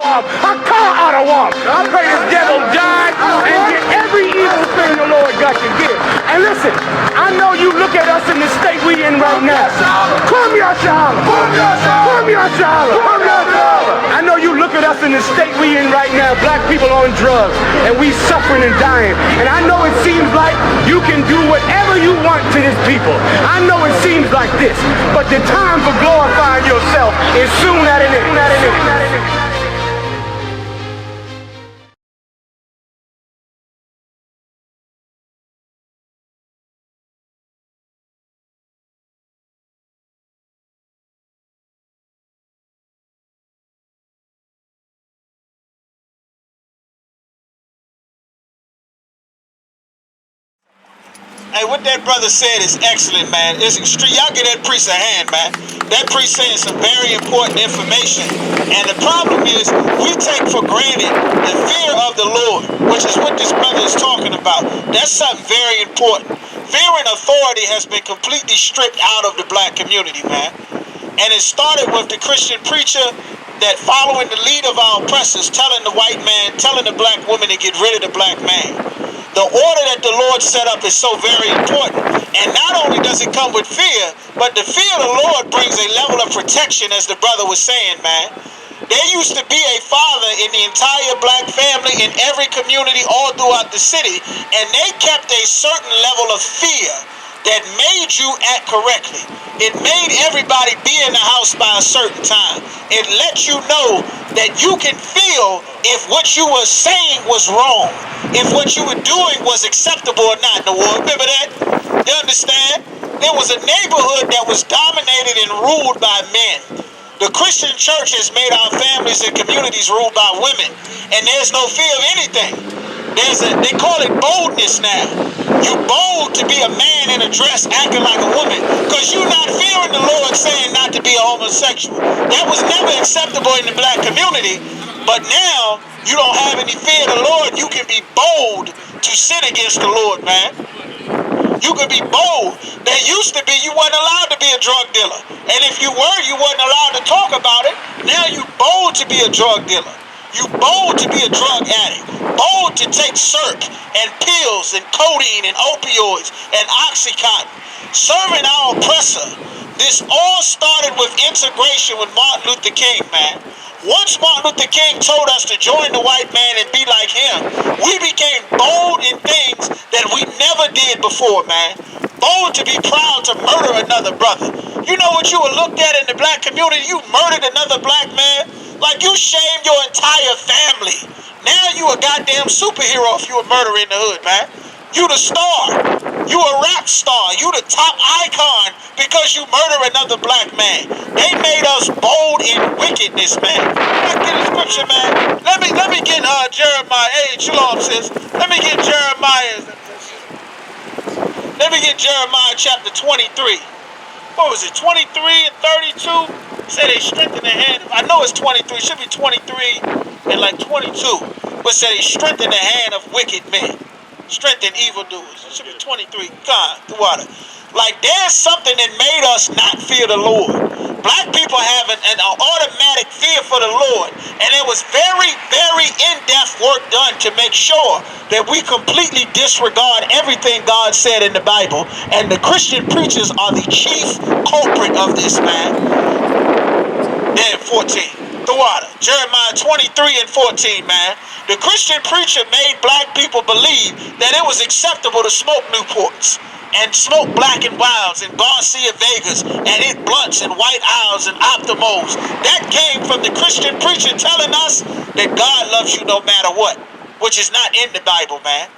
A car out of one. I pray this devil die and get every evil thing the Lord got to give. And listen, I know you look at us in the state we in right now. Come here, SHALAM. Come here, SHALAM. I know you look at us in the state we in right now. Black people on drugs, and we suffering and dying. And I know it seems like you can do whatever you want to this people. I know it seems like this, but the time for glorifying yourself is soon at an end. Hey, what that brother said is excellent, man. It's extreme. Y'all get that priest a hand, man. That priest saying some very important information. And the problem is, we take for granted the fear of the Lord, which is what this brother is talking about. That's something very important. Fear and authority has been completely stripped out of the black community, man. And it started with the Christian preacher that following the lead of our oppressors, telling the white man, telling the black woman to get rid of the black man. The order that the Lord set up is so very important. And not only does it come with fear, but the fear of the Lord brings a level of protection, as the brother was saying, man. There used to be a father in the entire black family in every community all throughout the city, and they kept a certain level of fear that made you act correctly. It made everybody be in the house by a certain time. It let you know that you can feel if what you were saying was wrong, if what you were doing was acceptable or not. Remember that? You understand? There was a neighborhood that was dominated and ruled by men. The Christian church has made our families and communities ruled by women, and there's no fear of anything. They call it boldness now. You're bold to be a man in a dress acting like a woman because you're not fearing the Lord saying not to be a homosexual. That was never acceptable in the black community, but now you don't have any fear of the Lord. You can be bold to sin against the Lord, man. You could be bold. There used to be you weren't allowed to be a drug dealer, and if you were, you weren't allowed to talk about it. Now you're bold to be a drug dealer. You bold to be a drug addict, bold to take SHALAM and pills and codeine and opioids and Oxycontin, serving our oppressor. This all started with integration with Martin Luther King, man. Once Martin Luther King told us to join the white man and be like him, we became bold in things that we never did before, man. Bold to be proud to murder another brother. You know what you were looked at in the black community? You murdered another black man. Like you shamed your entire family. Now you a goddamn superhero if you a murderer in the hood, man. You the star. You a rap star. You the top icon because you murder another black man. They made us bold in wickedness, man. Let's get a scripture, man. Let me get Jeremiah. Hey, shalom, sis. Let me get Jeremiah. Let me get Jeremiah chapter 23. What was it, 23 and 32? Say they strengthen the hand. I know it's 23. It should be 23 and like 22. But say they strengthen the hand of wicked men. Strengthen evildoers. It should be 23. God, the water. Like there's something that made us not fear the Lord. Black people have an automatic fear for the Lord. And it was very, very in-depth work done to make sure that we completely disregard everything God said in the Bible. And the Christian preachers are the chief culprit of this, man. Then 14. The water. Jeremiah 23 and 14, man. The Christian preacher made black people believe that it was acceptable to smoke Newports and smoke Black and Wilds and Garcia Vegas and hit blunts and White Owls and Optimos. That came from the Christian preacher telling us that God loves you no matter what, which is not in the Bible, man.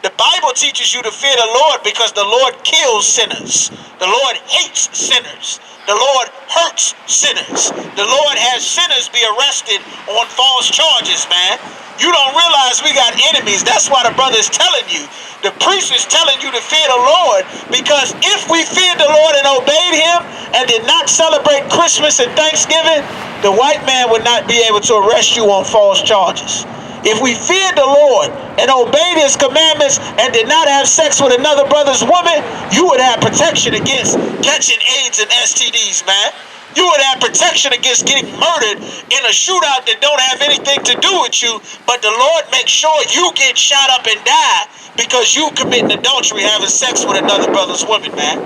The Bible teaches you to fear the Lord because the Lord kills sinners. The Lord hates sinners. The Lord hurts sinners. The Lord has sinners be arrested on false charges, man. You don't realize we got enemies. That's why the brother is telling you. The priest is telling you to fear the Lord because if we feared the Lord and obeyed him and did not celebrate Christmas and Thanksgiving, the white man would not be able to arrest you on false charges. If we feared the Lord and obeyed his commandments and did not have sex with another brother's woman, you would have protection against catching AIDS and STDs, man. You would have protection against getting murdered in a shootout that don't have anything to do with you, but the Lord makes sure you get shot up and die because you committing adultery, having sex with another brother's woman, man.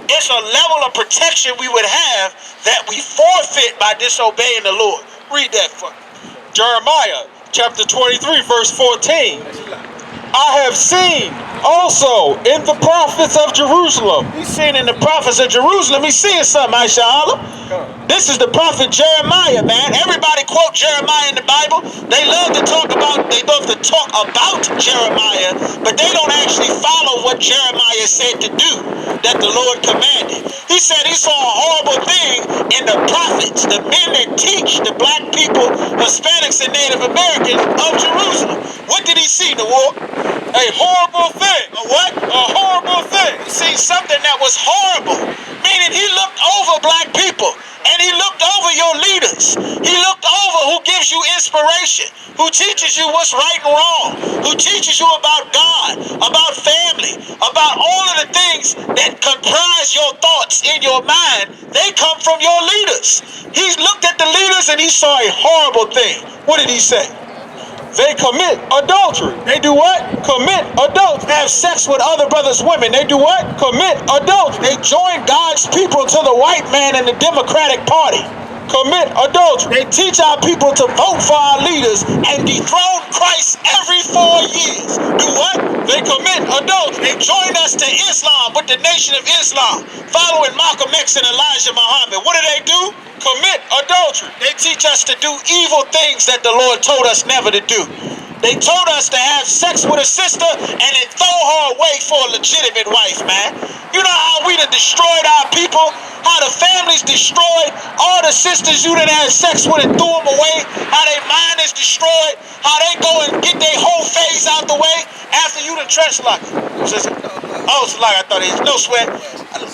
It's a level of protection we would have that we forfeit by disobeying the Lord. Read that for me. Jeremiah chapter 23, verse 14. I have seen also in the prophets of Jerusalem. He's seen in the prophets of Jerusalem. He's seeing something, I.S.U.P.K. This is the prophet Jeremiah, man. Everybody quote Jeremiah in the Bible. They love to talk about Jeremiah, but they don't actually follow what Jeremiah said to do, that the Lord commanded. He said he saw a horrible thing in the prophets, the men that teach the black people, Hispanics, and Native Americans of Jerusalem. What did he see, the war? A horrible thing. A what? A horrible thing. He seen something that was horrible, meaning he looked over black people. And he looked over your leaders. He looked over who gives you inspiration, who teaches you what's right and wrong, who teaches you about God, about family, about all of the things that comprise your thoughts in your mind. They come from your leaders. He looked at the leaders and he saw a horrible thing. What did he say? They commit adultery. They do what? Commit adultery. Have sex with other brothers' women. They do what? Commit adultery. They join God's people to the white man and the Democratic Party. Commit adultery. They teach our people to vote for our leaders and dethrone Christ every 4 years. Do what? They commit adultery. They join us to Islam with the Nation of Islam, following Malcolm X and Elijah Muhammad. What do? Commit adultery. They teach us to do evil things that the Lord told us never to do. They told us to have sex with a sister and then throw her away for a legitimate wife, man. You know how we done destroyed our people? How the families destroyed all the sisters you done had sex with and threw them away? How their mind is destroyed? How they go and get their whole phase out the way after you done trench locked? Oh, it's like I thought it was no sweat.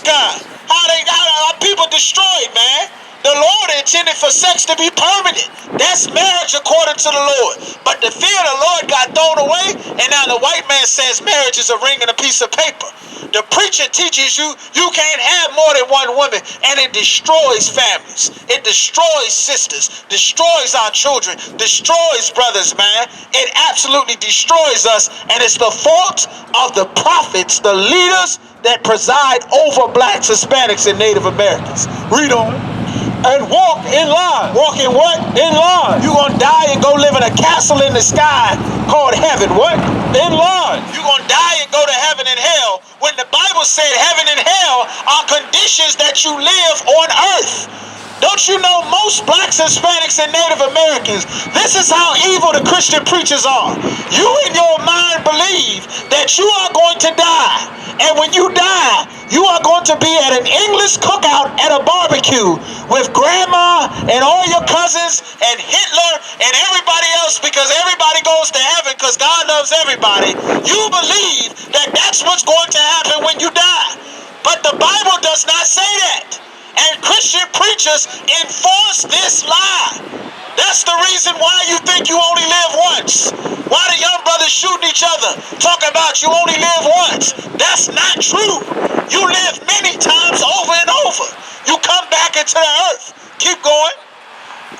God, how our people destroyed, man. The Lord intended for sex to be permanent. That's marriage according to the Lord. But the fear of the Lord got thrown away, and now the white man says marriage is a ring and a piece of paper. The preacher teaches you can't have more than one woman, and it destroys families. It destroys sisters, destroys our children, destroys brothers, man. It absolutely destroys us, and it's the fault of the prophets, the leaders that preside over blacks, Hispanics, and Native Americans. Read on. And walk in line. Walk in what? In line. You gonna die and go live in a castle in the sky called heaven. What? In line. You gonna die and go to heaven and hell when the Bible said heaven and hell are conditions that you live on earth. Don't you know most blacks, Hispanics, and Native Americans, this is how evil the Christian preachers are. You in your mind believe that you are going to die. And when you die, you are going to be at an English cookout at a barbecue with grandma and all your cousins and Hitler and everybody else, because everybody goes to heaven because God loves everybody. You believe that that's what's going to happen when you die. But the Bible does not say that. And Christian preachers enforce this lie. That's the reason why you think you only live once. Why the young brothers shooting each other, talking about you only live once. That's not true. You live many times over and over. You come back into the earth. Keep going.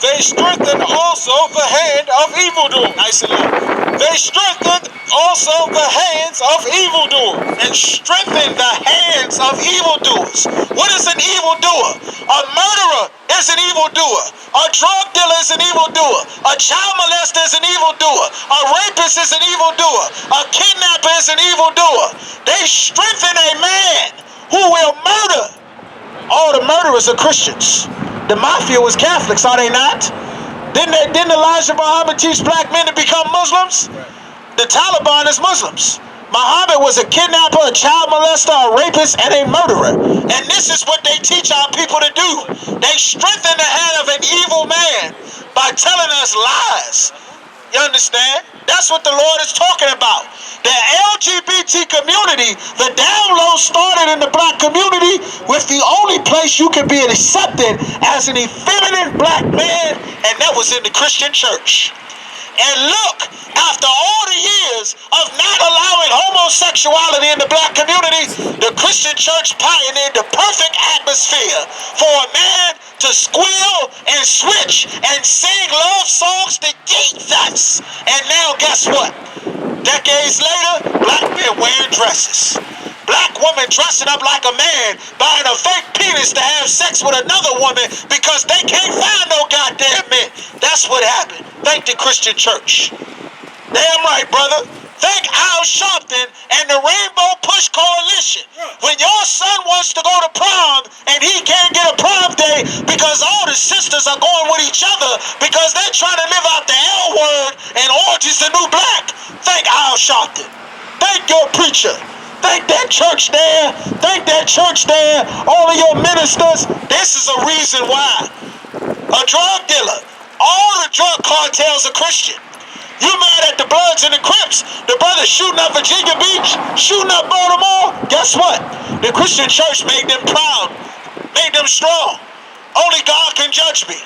They strengthen also the hand of evildoers. Nice and low. They strengthen also the hands of evildoers. And strengthen the hands of evildoers. What is an evildoer? A murderer is an evildoer. A drug dealer is an evildoer. A child molester is an evildoer. A rapist is an evildoer. A kidnapper is an evildoer. They strengthen a man who will murder. All the murderers are Christians. The mafia was Catholics, are they not? Didn't Elijah Muhammad teach black men to become Muslims? The Taliban is Muslims. Muhammad was a kidnapper, a child molester, a rapist, and a murderer. And this is what they teach our people to do. They strengthen the hand of an evil man by telling us lies. You understand? That's what the Lord is talking about. The LGBT community, the download started in the black community with the only place you can be accepted as an effeminate black man, and that was in the Christian church. And look, after all the years of not allowing homosexuality in the black community, the Christian church pioneered the perfect atmosphere for a man to squeal and switch and sing love songs to Jesus. And now guess what? Decades later, black men wearing dresses. Black women dressing up like a man, buying a fake penis to have sex with another woman because they can't find no goddamn men. That's what happened. Thank the Christian church. Damn right, brother. Thank I.S.U.P.K and the Rainbow Push Coalition. When your son wants to go to prom and he can't get a prom day because all the sisters are going with each other because they're trying to live out the L word and orange is the new black. Thank I.S.U.P.K. Thank your preacher. Thank that church there. Thank that church there. All of your ministers. This is a reason why. A drug dealer. All the drug cartels are Christian. You mad at the Bloods and the Crips? The brothers shooting up Virginia Beach, shooting up Baltimore? Guess what? The Christian church made them proud, made them strong. Only God can judge me.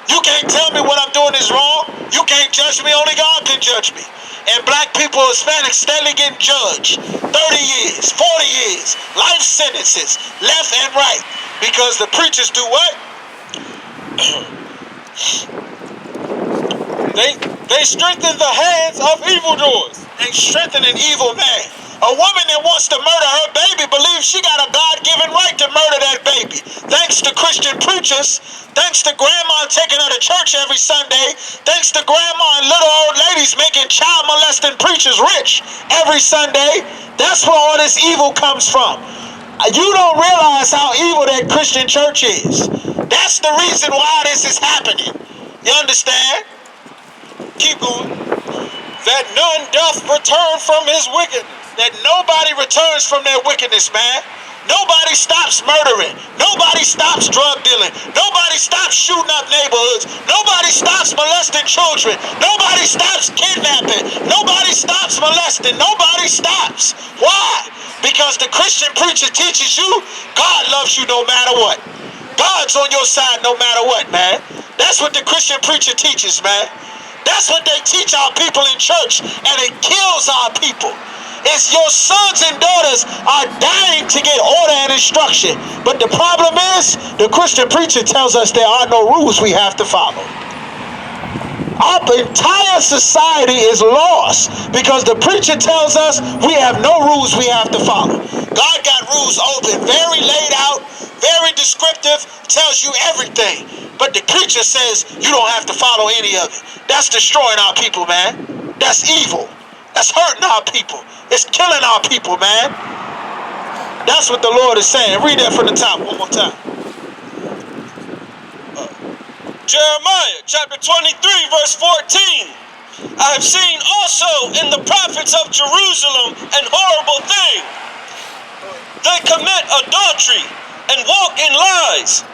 You can't tell me what I'm doing is wrong. You can't judge me. Only God can judge me. And black people, Hispanics, steadily getting judged. 30 years, 40 years, life sentences, left and right. Because the preachers do what? They strengthen the hands of evildoers. They strengthen an evil man. A woman that wants to murder her baby believes she got a God-given right to murder that baby. Thanks to Christian preachers, thanks to grandma taking her to church every Sunday, thanks to grandma and little old ladies making child molesting preachers rich every Sunday. That's where all this evil comes from. You don't realize how evil that Christian church is. That's the reason why this is happening. You understand? Keep going. That none doth return from his wickedness. That nobody returns from their wickedness, man. Nobody stops murdering. Nobody stops drug dealing. Nobody stops shooting up neighborhoods. Nobody stops molesting children. Nobody stops kidnapping. Nobody stops molesting. Nobody stops. Why? Because the Christian preacher teaches you God loves you no matter what. God's on your side no matter what, man. That's what the Christian preacher teaches, man. That's what they teach our people in church, and it kills our people. It's your sons and daughters are dying to get order and instruction. But the problem is, the Christian preacher tells us there are no rules we have to follow. Our entire society is lost because the preacher tells us we have no rules we have to follow. God got rules open, very laid out, very descriptive, tells you everything. But the preacher says you don't have to follow any of it. That's destroying our people, man. That's evil. That's hurting our people. It's killing our people, man. That's what the Lord is saying. Read that from the top one more time. Jeremiah chapter 23 verse 14. I have seen also in the prophets of Jerusalem an horrible thing. They commit adultery and walk in lies.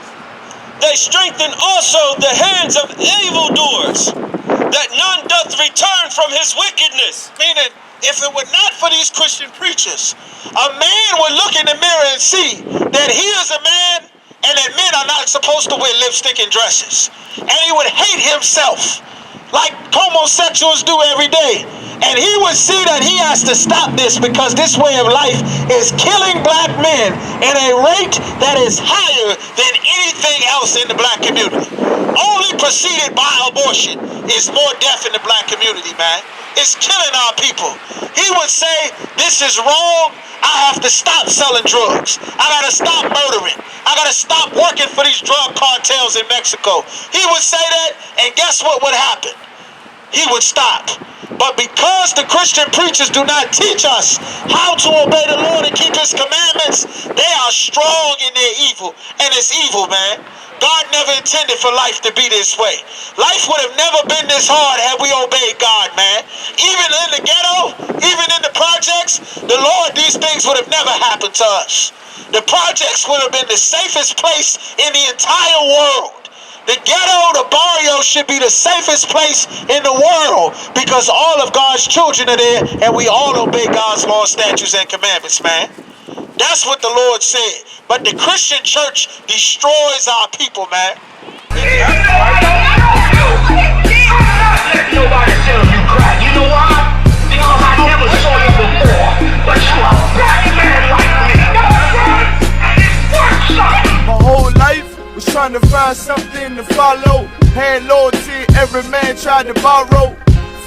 They strengthen also the hands of evildoers, that none doth return from his wickedness. Meaning, if it were not for these Christian preachers, a man would look in the mirror and see that he is a man and that men are not supposed to wear lipstick and dresses. And he would hate himself like homosexuals do every day. And he would see that he has to stop this because this way of life is killing black men at a rate that is higher than anything else in the black community. Only preceded by abortion is more death in the black community, man. It's killing our people. He would say, this is wrong. I have to stop selling drugs. I gotta stop murdering. I gotta stop working for these drug cartels in Mexico. He would say that, and guess what would happen? He would stop. But because the Christian preachers do not teach us how to obey the Lord and keep his commandments, they are strong in their evil. And it's evil, man. God never intended for life to be this way. Life would have never been this hard had we obeyed God, man. Even in the ghetto, even in the projects, the Lord, these things would have never happened to us. The projects would have been the safest place in the entire world. The ghetto, the barrio should be the safest place in the world because all of God's children are there and we all obey God's laws, statutes, and commandments, man. That's what the Lord said. But the Christian church destroys our people, man. I'm not letting nobody tell you crack. You know why? Because I never saw you before. But you a black man like me. And it works, son. My whole life was trying to find something to follow. Had loyalty, every man tried to borrow.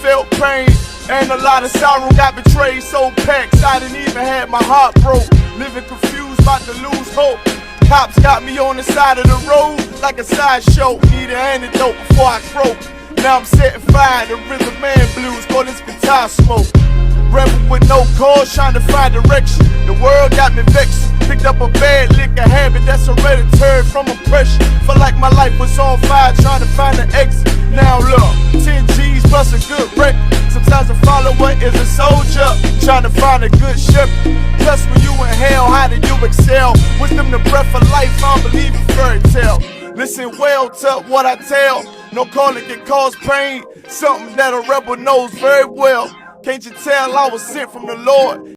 Felt pain and a lot of sorrow. Got betrayed, sold packs, I didn't even have my heart broke. Living confused, about to lose hope. Cops got me on the side of the road like a sideshow. Need an antidote before I croak. Now I'm setting fire to rhythm man blues, call this guitar smoke. Rebel with no cause, trying to find direction. The world got me vexed. Picked up a bad liquor habit that's hereditary from oppression. Felt like my life was on fire, trying to find an exit. Now look, 10 G's plus a good wreck. Sometimes a follower is a soldier, trying to find a good ship. Plus when you in hell, how do you excel? Wisdom the breath of life, I don't believe in fairy tale. Listen well to what I tell. No calling can cause pain, something that a rebel knows very well. Can't you tell I was sent from the Lord?